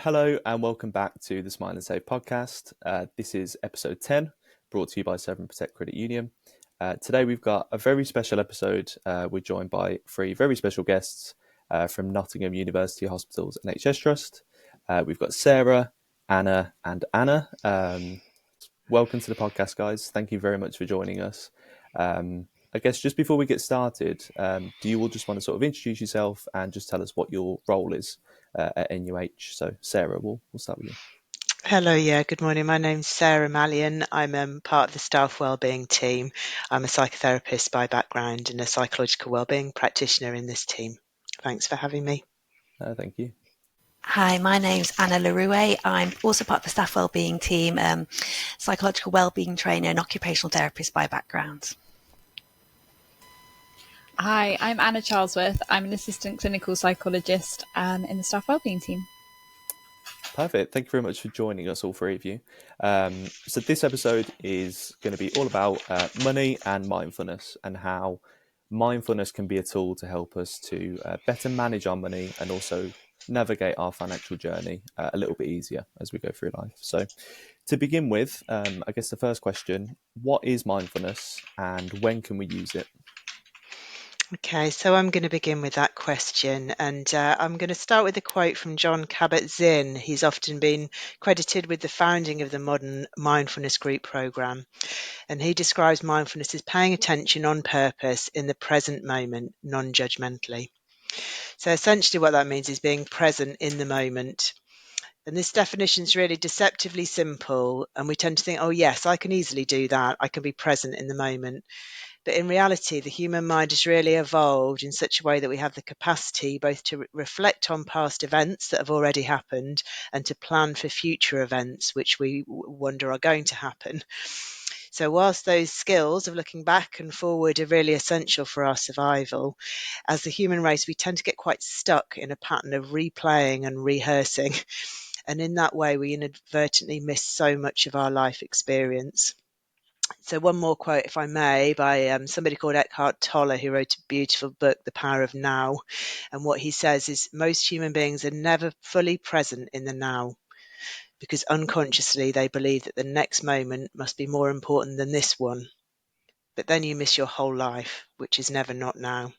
Hello and welcome back to the Smile and Save podcast. This is episode 10, brought to you by Seven Protect Credit Union. Today we've got a very special episode. We're joined by three very special guests from Nottingham University Hospital's NHS Trust. We've got Sarah, Anna and Anna. Welcome to the podcast, guys. Thank you very much for joining us. I guess just before we get started, do you all just want to sort of introduce yourself and just tell us what your role is at NUH? So Sarah, we'll start with you. Hello, good morning. My name's Sarah Mallion. I'm part of the Staff Wellbeing team. I'm a psychotherapist by background and a psychological wellbeing practitioner in this team. Thanks for having me. Thank you. Hi, my name's Anna Leroux. I'm also part of the Staff Wellbeing team, psychological wellbeing trainer and occupational therapist by background. Hi, I'm Anna Charlesworth. I'm an assistant clinical psychologist in the Staff Wellbeing team. Perfect. Thank you very much for joining us, all three of you. So this episode is going to be all about money and mindfulness and how mindfulness can be a tool to help us to better manage our money and also navigate our financial journey a little bit easier as we go through life. So to begin with, I guess the first question, what is mindfulness and when can we use it? Okay, so I'm going to begin with that question, and I'm going to start with a quote from John Kabat-Zinn. He's often been credited with the founding of the modern mindfulness group program, and he describes mindfulness as paying attention on purpose in the present moment, non-judgmentally. So essentially what that means is being present in the moment. And this definition is really deceptively simple, and we tend to think, oh yes, I can easily do that. I can be present in the moment. But in reality, the human mind has really evolved in such a way that we have the capacity both to reflect on past events that have already happened and to plan for future events which we wonder are going to happen. So whilst those skills of looking back and forward are really essential for our survival, as the human race, we tend to get quite stuck in a pattern of replaying and rehearsing. And in that way, we inadvertently miss so much of our life experience. So one more quote, if I may, by somebody called Eckhart Tolle, who wrote a beautiful book, The Power of Now. And what he says is most human beings are never fully present in the now, because unconsciously they believe that the next moment must be more important than this one. But then you miss your whole life, which is never not now.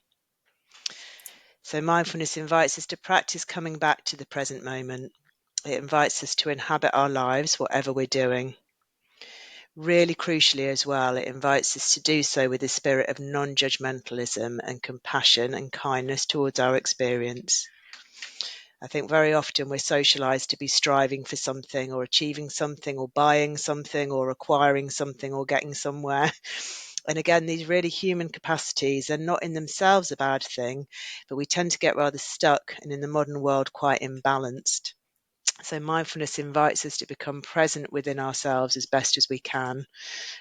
So mindfulness invites us to practice coming back to the present moment. It invites us to inhabit our lives, whatever we're doing. Really crucially as well, it invites us to do so with a spirit of non-judgmentalism and compassion and kindness towards our experience. I think very often we're socialized to be striving for something or achieving something or buying something or acquiring something or getting somewhere. And again, these really human capacities are not in themselves a bad thing, but we tend to get rather stuck and in the modern world quite imbalanced. So mindfulness invites us to become present within ourselves as best as we can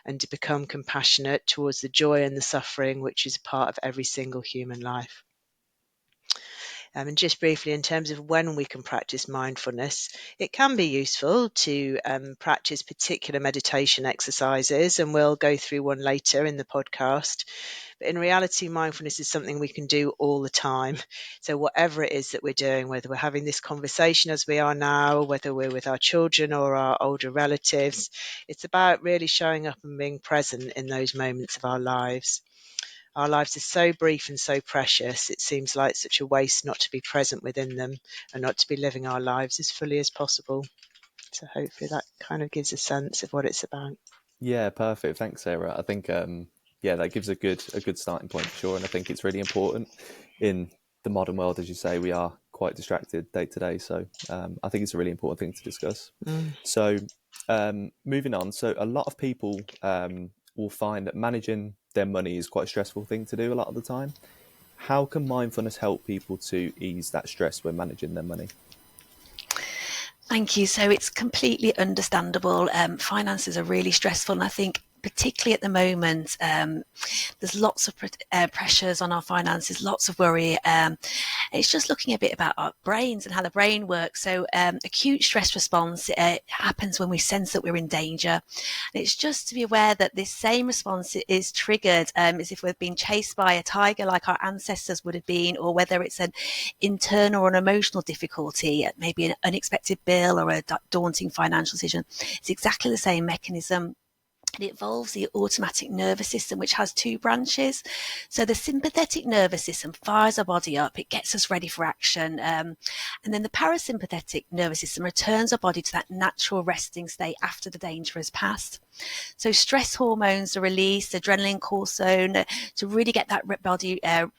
and to become compassionate towards the joy and the suffering which is part of every single human life. And just briefly, in terms of when we can practice mindfulness, it can be useful to practice particular meditation exercises, and we'll go through one later in the podcast. But in reality, mindfulness is something we can do all the time. So whatever it is that we're doing, whether we're having this conversation as we are now, whether we're with our children or our older relatives, it's about really showing up and being present in those moments of our lives. Our lives are so brief and so precious, it seems like such a waste not to be present within them and not to be living our lives as fully as possible. So hopefully that kind of gives a sense of what it's about. Yeah, perfect. Thanks, Sarah. I think that gives a good starting point for sure, and I think it's really important in the modern world, as you say, we are quite distracted day to day. So I think it's a really important thing to discuss. So moving on, so a lot of people will find that managing their money is quite a stressful thing to do a lot of the time. How can mindfulness help people to ease that stress when managing their money? Thank you. So it's completely understandable. Finances are really stressful, and I think particularly at the moment, there's lots of pressures on our finances, lots of worry. It's just looking a bit about our brains and how the brain works. So acute stress response happens when we sense that we're in danger. And it's just to be aware that this same response is triggered as if we're being chased by a tiger like our ancestors would have been, or whether it's an internal or an emotional difficulty, maybe an unexpected bill or a daunting financial decision. It's exactly the same mechanism. It involves the automatic nervous system, which has two branches. So the sympathetic nervous system fires our body up. It gets us ready for action. And then the parasympathetic nervous system returns our body to that natural resting state after the danger has passed. So stress hormones are released, adrenaline, cortisol, to really get that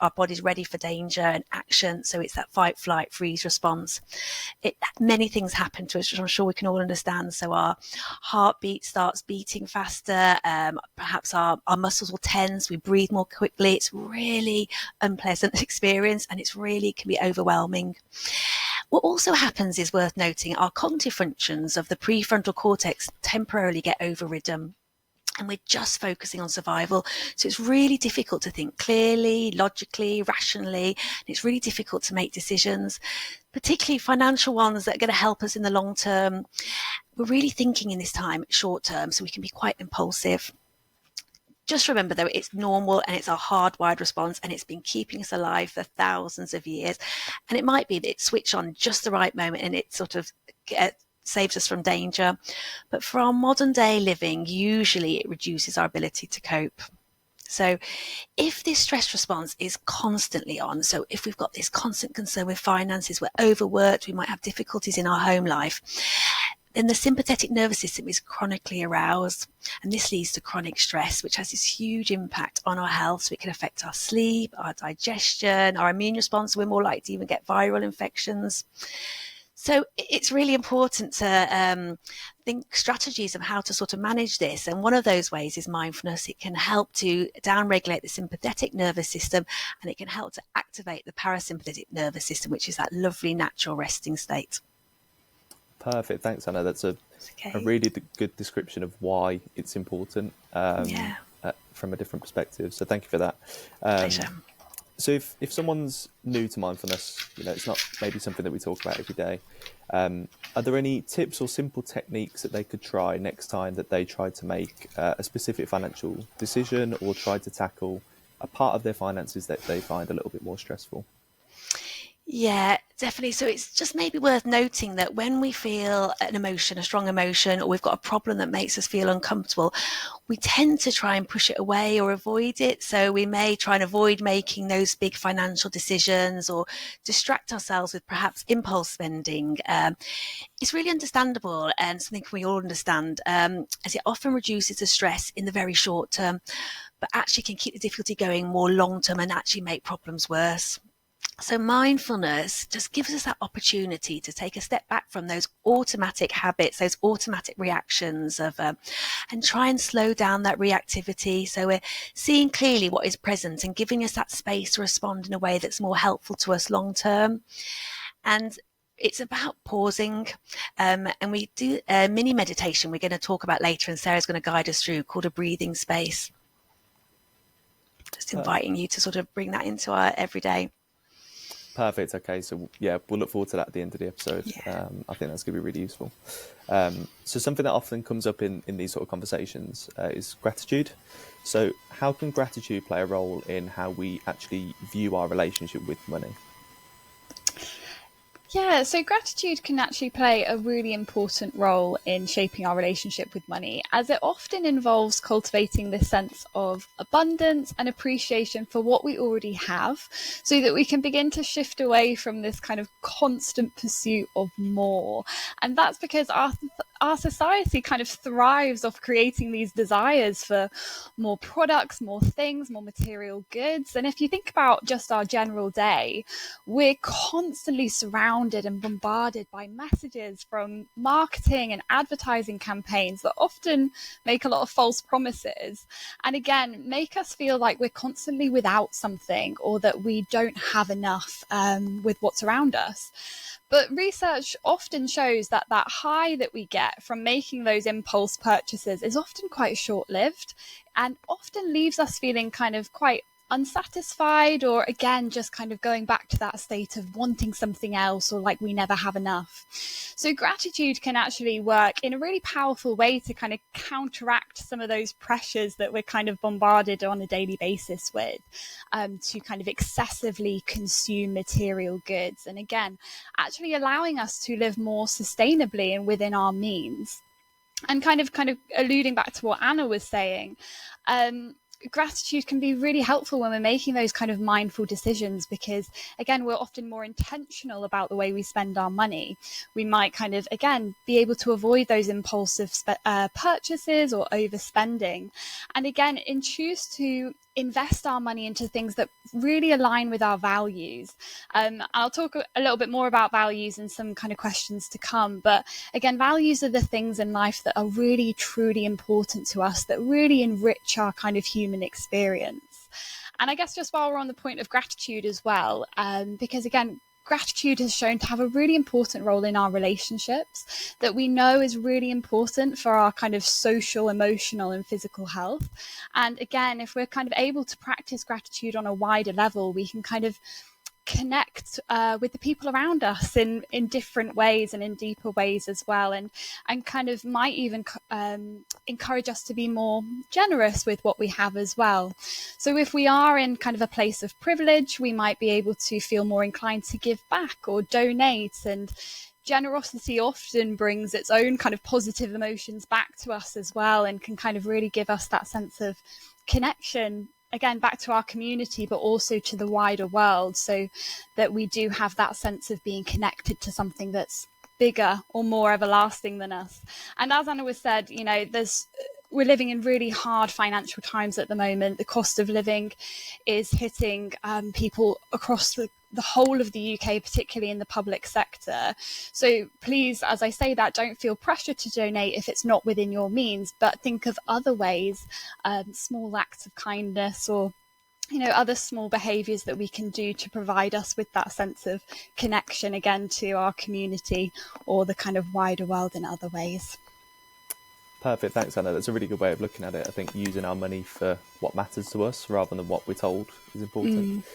our bodies ready for danger and action. So it's that fight, flight, freeze response. Many things happen to us, which I'm sure we can all understand. So our heartbeat starts beating faster. Perhaps our muscles will tense. We breathe more quickly. It's really unpleasant experience, and it's really can be overwhelming. What also happens is worth noting, our cognitive functions of the prefrontal cortex temporarily get overridden, and we're just focusing on survival. So it's really difficult to think clearly, logically, rationally, and it's really difficult to make decisions, particularly financial ones that are going to help us in the long term. We're really thinking in this time short term, so we can be quite impulsive. Just remember, though, it's normal and it's our hardwired response, and it's been keeping us alive for thousands of years. And it might be that it's switched on just the right moment and it sort of saves us from danger. But for our modern day living, usually it reduces our ability to cope. So if this stress response is constantly on, so if we've got this constant concern with finances, we're overworked, we might have difficulties in our home life, then the sympathetic nervous system is chronically aroused, and this leads to chronic stress, which has this huge impact on our health. So it can affect our sleep, our digestion, our immune response. We're more likely to even get viral infections. So it's really important to think strategies of how to sort of manage this. And one of those ways is mindfulness. It can help to downregulate the sympathetic nervous system, and it can help to activate the parasympathetic nervous system, which is that lovely natural resting state. Perfect. Thanks, Anna. That's a really good description of why it's important from a different perspective. So thank you for that. Pleasure. So if someone's new to mindfulness, it's not maybe something that we talk about every day. Are there any tips or simple techniques that they could try next time that they try to make a specific financial decision or try to tackle a part of their finances that they find a little bit more stressful? Yeah, definitely. So it's just maybe worth noting that when we feel an emotion, a strong emotion, or we've got a problem that makes us feel uncomfortable, we tend to try and push it away or avoid it. So we may try and avoid making those big financial decisions or distract ourselves with perhaps impulse spending. It's really understandable and something we all understand, as it often reduces the stress in the very short term, but actually can keep the difficulty going more long term and actually make problems worse. So mindfulness just gives us that opportunity to take a step back from those automatic habits, those automatic reactions and try and slow down that reactivity. So we're seeing clearly what is present and giving us that space to respond in a way that's more helpful to us long term. And it's about pausing, and we do a mini meditation we're going to talk about later, and Sarah's going to guide us through, called a breathing space. Just inviting you to sort of bring that into our everyday. Perfect. Okay, so we'll look forward to that at the end of the episode. Yeah. I think that's going to be really useful. So something that often comes up in these sort of conversations is gratitude. So how can gratitude play a role in how we actually view our relationship with money? Yeah, so gratitude can actually play a really important role in shaping our relationship with money, as it often involves cultivating this sense of abundance and appreciation for what we already have, so that we can begin to shift away from this kind of constant pursuit of more. And that's because our society kind of thrives off creating these desires for more products, more things, more material goods. And if you think about just our general day, we're constantly surrounded surrounded and bombarded by messages from marketing and advertising campaigns that often make a lot of false promises, and again make us feel like we're constantly without something, or that we don't have enough with what's around us. But research often shows that that high that we get from making those impulse purchases is often quite short-lived, and often leaves us feeling kind of quite unsatisfied, or again just kind of going back to that state of wanting something else, or like we never have enough. So gratitude can actually work in a really powerful way to kind of counteract some of those pressures that we're kind of bombarded on a daily basis with, to kind of excessively consume material goods, and again actually allowing us to live more sustainably and within our means. And kind of alluding back to what Anna was saying, gratitude can be really helpful when we're making those kind of mindful decisions, because again we're often more intentional about the way we spend our money. We might kind of again be able to avoid those impulsive purchases or overspending, and again choose to invest our money into things that really align with our values. I'll talk a little bit more about values in some kind of questions to come, but again, values are the things in life that are really truly important to us, that really enrich our kind of human experience. And I guess just while we're on the point of gratitude as well, because again, gratitude has shown to have a really important role in our relationships, that we know is really important for our kind of social, emotional and physical health. And again, if we're kind of able to practice gratitude on a wider level, we can kind of connect with the people around us in different ways and in deeper ways as well, and kind of might even encourage us to be more generous with what we have as well. So if we are in kind of a place of privilege, we might be able to feel more inclined to give back or donate, and generosity often brings its own kind of positive emotions back to us as well, and can kind of really give us that sense of connection, again back to our community, but also to the wider world, so that we do have that sense of being connected to something that's bigger or more everlasting than us. And as Anna was said, you know, we're living in really hard financial times at the moment. The cost of living is hitting people across the whole of the UK, particularly in the public sector. So please, as I say that, don't feel pressure to donate if it's not within your means, but think of other ways, small acts of kindness, or other small behaviours that we can do to provide us with that sense of connection again to our community or the kind of wider world in other ways. Perfect, thanks Anna. That's a really good way of looking at it. I think using our money for what matters to us rather than what we're told is important.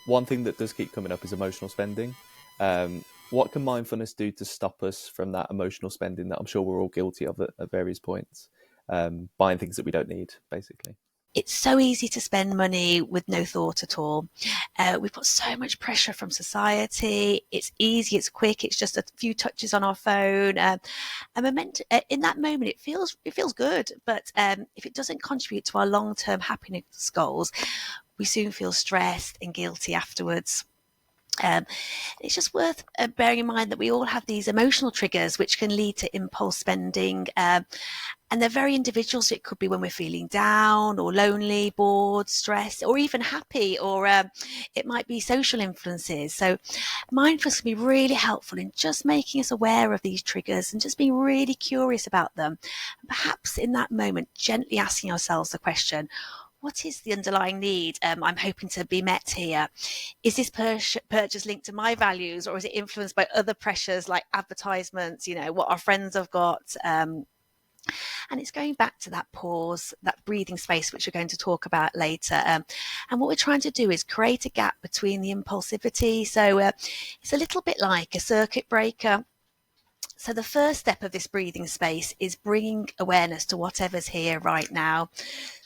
One thing that does keep coming up is emotional spending. What can mindfulness do to stop us from that emotional spending that I'm sure we're all guilty of at various points? Buying things that we don't need, basically. It's so easy to spend money with no thought at all. We've got so much pressure from society. It's easy, it's quick, it's just a few touches on our phone. And we're meant to, in that moment, it feels good. But if it doesn't contribute to our long-term happiness goals, we soon feel stressed and guilty afterwards. It's just worth bearing in mind that we all have these emotional triggers which can lead to impulse spending, and they're very individual. So it could be when we're feeling down or lonely, bored, stressed, or even happy, or it might be social influences. So mindfulness can be really helpful in just making us aware of these triggers and just being really curious about them. And perhaps in that moment, gently asking ourselves the question, what is the underlying need I'm hoping to be met here? Is this purchase linked to my values, or is it influenced by other pressures like advertisements, what our friends have got? And it's going back to that pause, that breathing space, which we're going to talk about later. And what we're trying to do is create a gap between the impulsivity. So it's a little bit like a circuit breaker. So the first step of this breathing space is bringing awareness to whatever's here right now.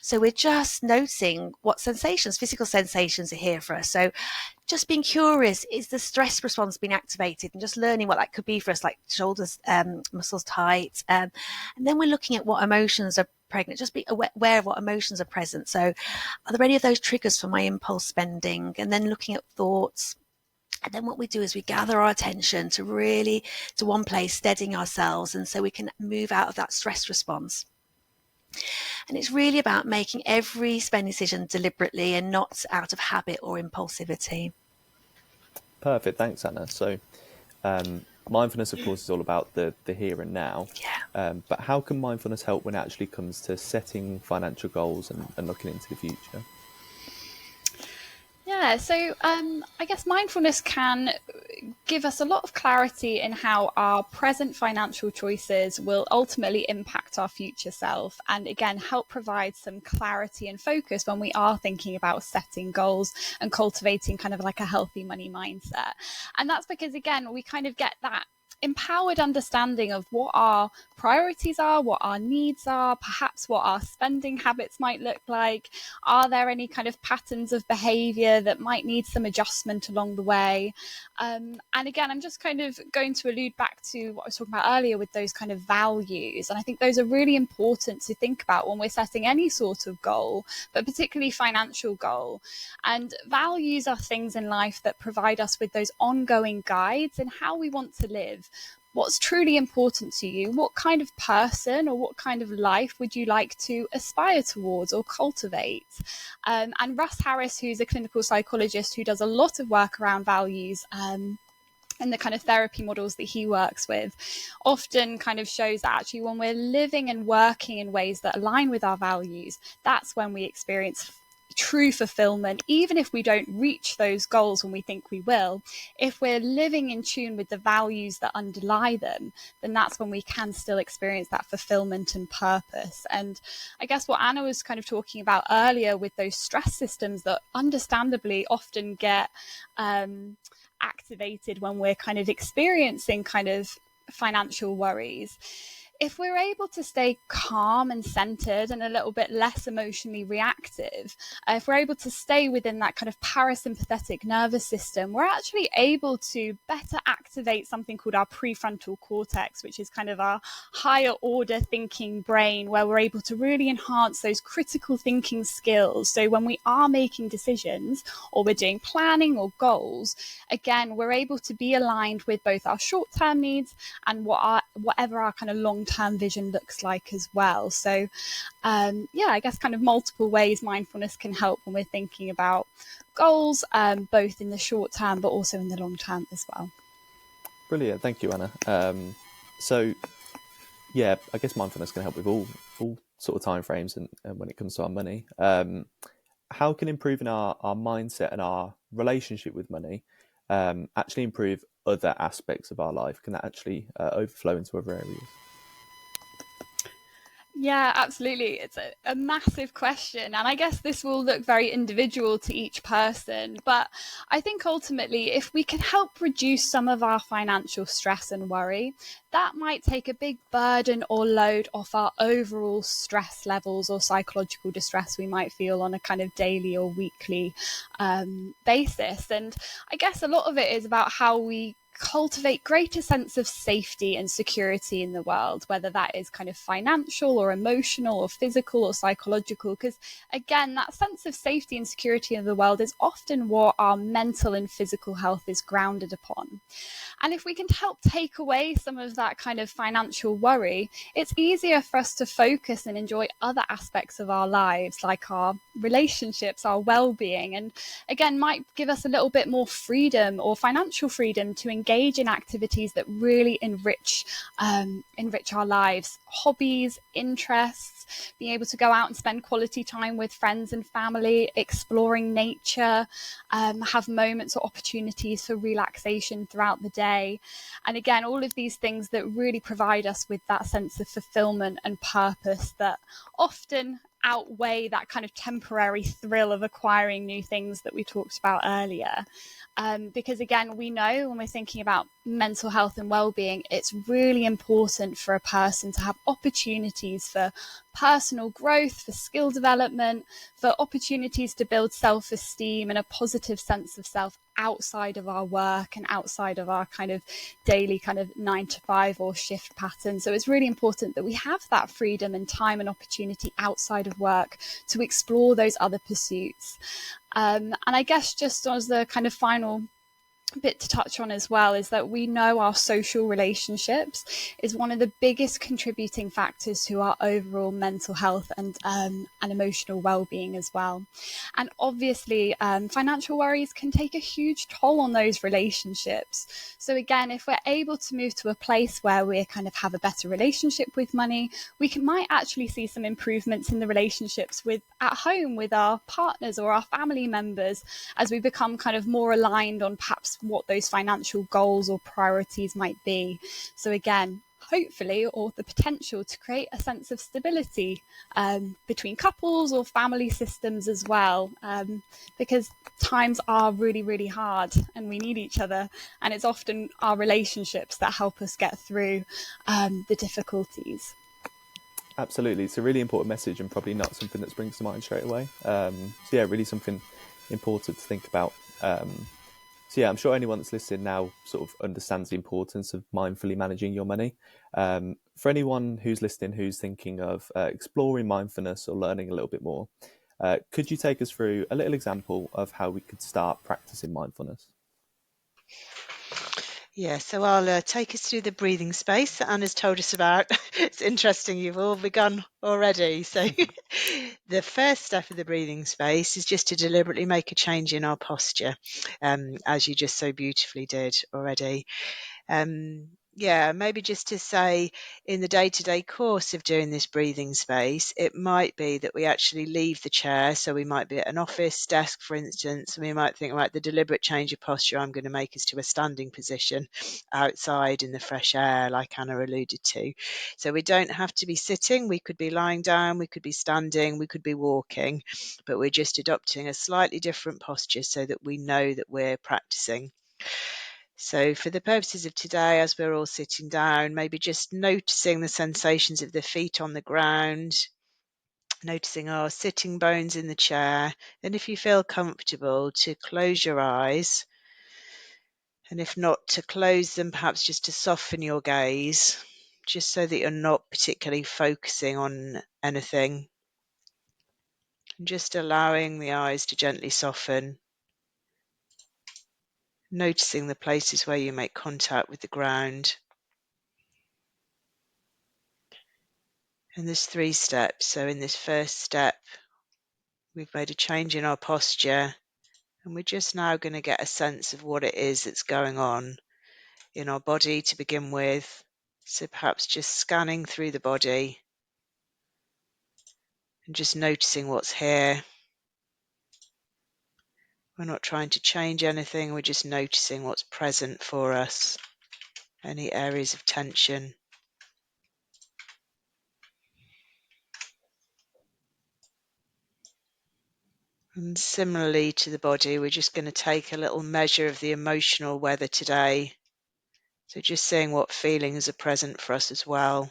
So we're just noticing what sensations, physical sensations are here for us. So just being curious, is the stress response being activated, and just learning what that could be for us, like shoulders, muscles tight. And then we're looking at what emotions are pregnant. Just be aware of what emotions are present. So are there any of those triggers for my impulse spending? And then looking at thoughts. And then what we do is we gather our attention to one place, steadying ourselves, and so we can move out of that stress response. And it's really about making every spending decision deliberately and not out of habit or impulsivity. Perfect. Thanks, Anna. So mindfulness, of course, is all about the here and now. But how can mindfulness help when it actually comes to setting financial goals and looking into the future? Yeah, so I guess mindfulness can give us a lot of clarity in how our present financial choices will ultimately impact our future self, and again help provide some clarity and focus when we are thinking about setting goals and cultivating kind of like a healthy money mindset. And that's because again we kind of get that empowered understanding of what our priorities are, what our needs are, perhaps what our spending habits might look like. Are there any kind of patterns of behavior that might need some adjustment along the way? And again, I'm just kind of going to allude back to what I was talking about earlier with those kind of values. And I think those are really important to think about when we're setting any sort of goal, but particularly financial goal. And values are things in life that provide us with those ongoing guides in how we want to live. What's truly important to you? What kind of person or what kind of life would you like to aspire towards or cultivate? And Russ Harris, who's a clinical psychologist who does a lot of work around values, and the kind of therapy models that he works with, often kind of shows that actually when we're living and working in ways that align with our values, that's when we experience true fulfillment. Even if we don't reach those goals when we think we will, if we're living in tune with the values that underlie them, then that's when we can still experience that fulfillment and purpose. And I guess what Anna was kind of talking about earlier with those stress systems that understandably often get activated when we're kind of experiencing kind of financial worries. If we're able to stay calm and centered and a little bit less emotionally reactive, if we're able to stay within that kind of parasympathetic nervous system, we're actually able to better activate something called our prefrontal cortex, which is kind of our higher order thinking brain, where we're able to really enhance those critical thinking skills. So when we are making decisions or we're doing planning or goals, again, we're able to be aligned with both our short-term needs and whatever our kind of long-term vision looks like as well. So I guess kind of multiple ways mindfulness can help when we're thinking about goals, both in the short term but also in the long term as well. Brilliant. Thank you, Anna. I guess mindfulness can help with all sort of timeframes and when it comes to our money. How can improving our mindset and our relationship with money actually improve other aspects of our life? Can that actually overflow into other areas? Yeah, absolutely. It's a massive question. And I guess this will look very individual to each person. But I think ultimately, if we can help reduce some of our financial stress and worry, that might take a big burden or load off our overall stress levels or psychological distress we might feel on a kind of daily or weekly basis. And I guess a lot of it is about how we cultivate greater sense of safety and security in the world, whether that is kind of financial or emotional or physical or psychological, because again, that sense of safety and security in the world is often what our mental and physical health is grounded upon. And if we can help take away some of that kind of financial worry, it's easier for us to focus and enjoy other aspects of our lives, like our relationships, our well-being, and again, might give us a little bit more freedom or financial freedom to engage in activities that really enrich our lives. Hobbies, interests, being able to go out and spend quality time with friends and family, exploring nature, have moments or opportunities for relaxation throughout the day. And again, all of these things that really provide us with that sense of fulfillment and purpose that often outweigh that kind of temporary thrill of acquiring new things that we talked about earlier. Because again, we know when we're thinking about mental health and well-being, it's really important for a person to have opportunities for personal growth, for skill development, for opportunities to build self-esteem and a positive sense of self outside of our work and outside of our kind of daily kind of 9 to 5 or shift pattern. So it's really important that we have that freedom and time and opportunity outside of work to explore those other pursuits. And I guess just as the kind of final bit to touch on as well is that we know our social relationships is one of the biggest contributing factors to our overall mental health and emotional well-being as well. And obviously, financial worries can take a huge toll on those relationships. So again, if we're able to move to a place where we kind of have a better relationship with money, might actually see some improvements in the relationships with at home with our partners or our family members, as we become kind of more aligned on perhaps what those financial goals or priorities might be. So again, hopefully, or the potential to create a sense of stability between couples or family systems as well, because times are really, really hard and we need each other. And it's often our relationships that help us get through the difficulties. Absolutely. It's a really important message and probably not something that springs to mind straight away. So yeah, really something important to think about. So yeah, I'm sure anyone that's listening now sort of understands the importance of mindfully managing your money. For anyone who's listening who's thinking of exploring mindfulness or learning a little bit more, could you take us through a little example of how we could start practicing mindfulness? Yeah, so I'll take us through the breathing space that Anna's told us about. It's interesting, you've all begun already. So the first step of the breathing space is just to deliberately make a change in our posture, as you just so beautifully did already. Yeah, maybe just to say in the day-to-day course of doing this breathing space, it might be that we actually leave the chair. So we might be at an office desk, for instance, and we might think, right, the deliberate change of posture I'm going to make is to a standing position outside in the fresh air, like Anna alluded to. So we don't have to be sitting. We could be lying down, we could be standing, we could be walking, but we're just adopting a slightly different posture so that we know that we're practicing. So for the purposes of today, as we're all sitting down, maybe just noticing the sensations of the feet on the ground, noticing our sitting bones in the chair, and if you feel comfortable, to close your eyes. And if not to close them, perhaps just to soften your gaze, just so that you're not particularly focusing on anything. And just allowing the eyes to gently soften. Noticing the places where you make contact with the ground. And there's 3 steps. So in this first step, we've made a change in our posture, and we're just now going to get a sense of what it is that's going on in our body to begin with. So perhaps just scanning through the body and just noticing what's here. We're not trying to change anything, we're just noticing what's present for us, any areas of tension. And similarly to the body, we're just going to take a little measure of the emotional weather today. So just seeing what feelings are present for us as well.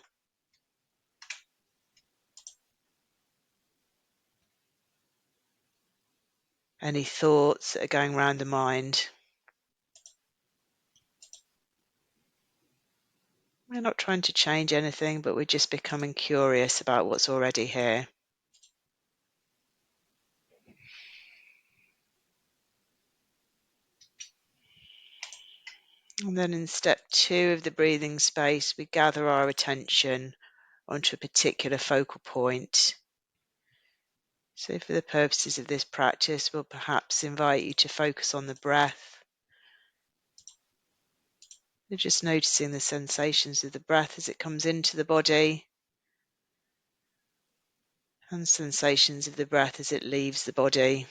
Any thoughts that are going around the mind. We're not trying to change anything, but we're just becoming curious about what's already here. And then in step 2 of the breathing space, we gather our attention onto a particular focal point. So for the purposes of this practice, we'll perhaps invite you to focus on the breath. You're just noticing the sensations of the breath as it comes into the body, and sensations of the breath as it leaves the body.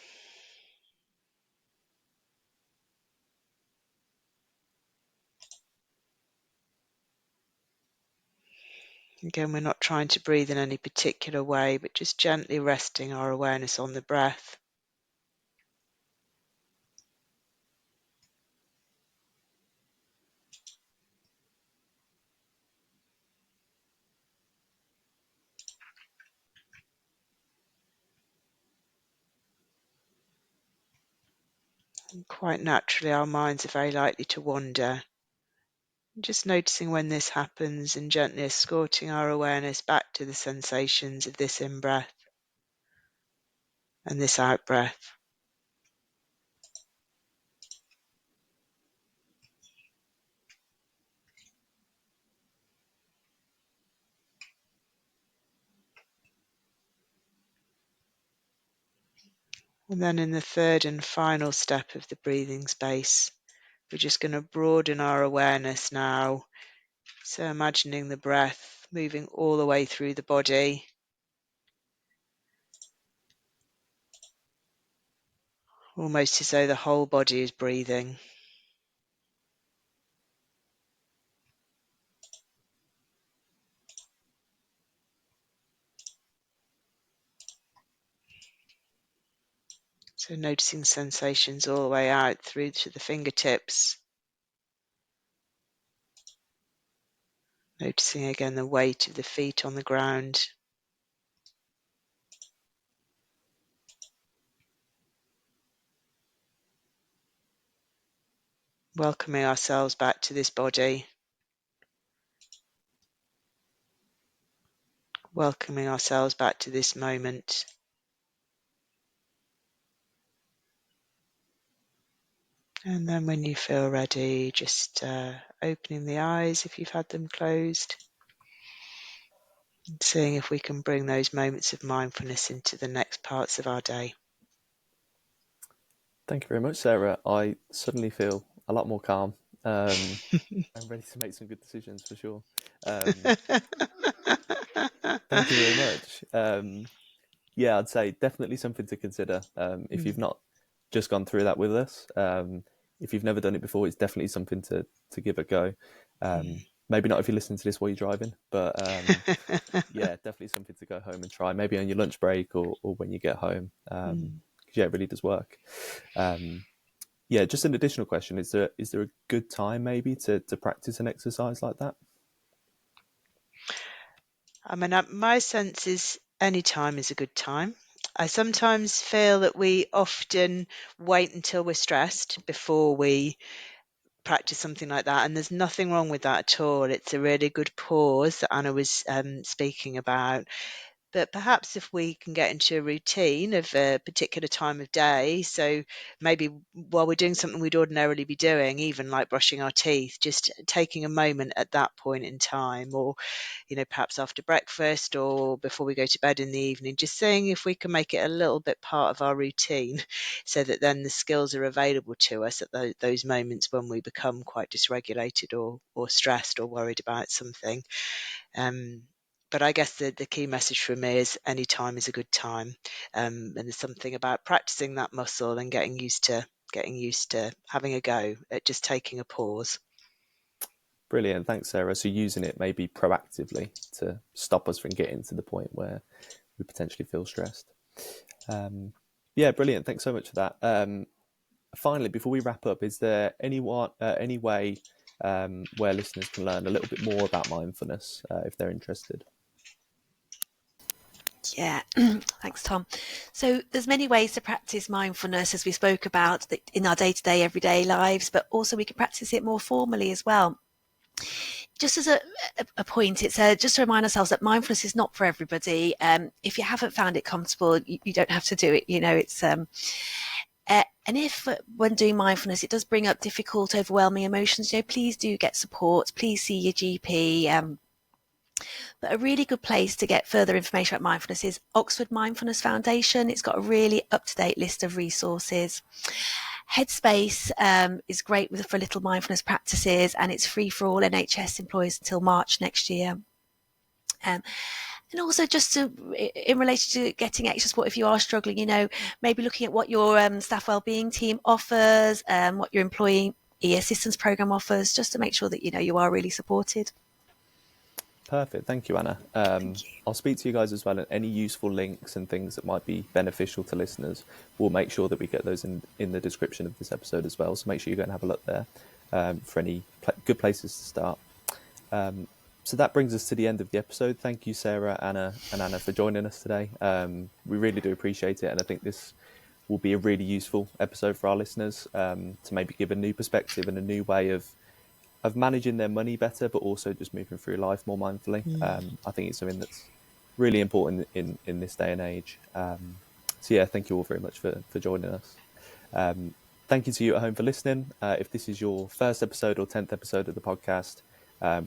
Again, we're not trying to breathe in any particular way, but just gently resting our awareness on the breath. And quite naturally, our minds are very likely to wander. Just noticing when this happens and gently escorting our awareness back to the sensations of this in-breath and this out-breath. And then in the third and final step of the breathing space, we're just going to broaden our awareness now. So imagining the breath moving all the way through the body. Almost as though the whole body is breathing. So noticing sensations all the way out through to the fingertips. Noticing again the weight of the feet on the ground. Welcoming ourselves back to this body. Welcoming ourselves back to this moment. And then when you feel ready, just opening the eyes if you've had them closed. And seeing if we can bring those moments of mindfulness into the next parts of our day. Thank you very much, Sarah. I suddenly feel a lot more calm. I'm ready to make some good decisions for sure. Thank you very much. Yeah, I'd say definitely something to consider. If you've not just gone through that with us, if you've never done it before, it's definitely something to give a go. Maybe not if you're listening to this while you're driving, but yeah, definitely something to go home and try. Maybe on your lunch break or when you get home. Yeah, it really does work. Yeah, just an additional question: is there a good time maybe to practice an exercise like that? I mean, my sense is any time is a good time. I sometimes feel that we often wait until we're stressed before we practice something like that, and there's nothing wrong with that at all. It's a really good pause that Anna was speaking about. But perhaps if we can get into a routine of a particular time of day, so maybe while we're doing something we'd ordinarily be doing, even like brushing our teeth, just taking a moment at that point in time, or perhaps after breakfast or before we go to bed in the evening, just seeing if we can make it a little bit part of our routine so that then the skills are available to us at those moments when we become quite dysregulated or stressed or worried about something. But I guess the key message for me is any time is a good time. And there's something about practicing that muscle and getting used to having a go at just taking a pause. Brilliant, thanks, Sarah. So using it maybe proactively to stop us from getting to the point where we potentially feel stressed. Yeah, brilliant. Thanks so much for that. Finally, before we wrap up, is there any way where listeners can learn a little bit more about mindfulness if they're interested? Yeah, thanks, Tom. So there's many ways to practice mindfulness, as we spoke about in our day-to-day, everyday lives, but also we can practice it more formally as well. Just as a point, it's just to remind ourselves that mindfulness is not for everybody. If you haven't found it comfortable, you don't have to do it. It's and if when doing mindfulness, it does bring up difficult, overwhelming emotions, please do get support. Please see your GP. But a really good place to get further information about mindfulness is Oxford Mindfulness Foundation. It's got a really up-to-date list of resources. Headspace is great for little mindfulness practices, and it's free for all NHS employees until March next year. And also just in relation to getting extra support, if you are struggling, maybe looking at what your staff wellbeing team offers, what your employee assistance program offers, just to make sure that, you are really supported. Perfect. Thank you, Anna. Thank you. I'll speak to you guys as well, and any useful links and things that might be beneficial to listeners, we'll make sure that we get those in the description of this episode as well. So make sure you go and have a look there for any good places to start. So that brings us to the end of the episode. Thank you, Sarah, Anna, for joining us today. We really do appreciate it, and I think this will be a really useful episode for our listeners to maybe give a new perspective and a new way of managing their money better, but also just moving through life more mindfully. I think it's something that's really important in this day and age. So yeah, thank you all very much for joining us. Thank you to you at home for listening. If this is your first episode or 10th episode of the podcast,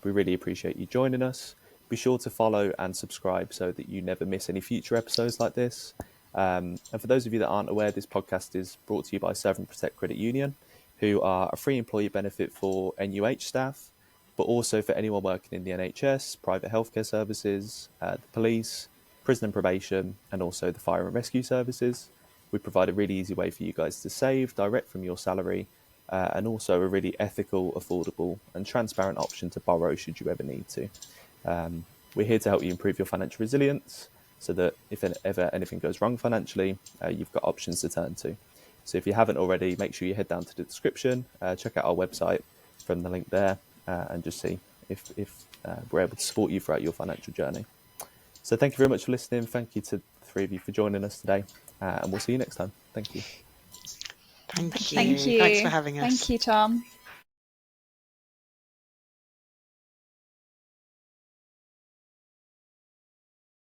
we really appreciate you joining us. Be sure to follow and subscribe so that you never miss any future episodes like this. And for those of you that aren't aware, this podcast is brought to you by Serve and Protect Credit Union, who are a free employee benefit for NUH staff, but also for anyone working in the NHS, private healthcare services, the police, prison and probation, and also the fire and rescue services. We provide a really easy way for you guys to save direct from your salary, and also a really ethical, affordable, and transparent option to borrow should you ever need to. We're here to help you improve your financial resilience so that if ever anything goes wrong financially, you've got options to turn to. So if you haven't already, make sure you head down to the description, check out our website from the link there, and just see if we're able to support you throughout your financial journey. So thank you very much for listening. Thank you to the three of you for joining us today, and we'll see you next time. Thank you. Thank you. Thank you. Thanks for having us. Thank you, Tom.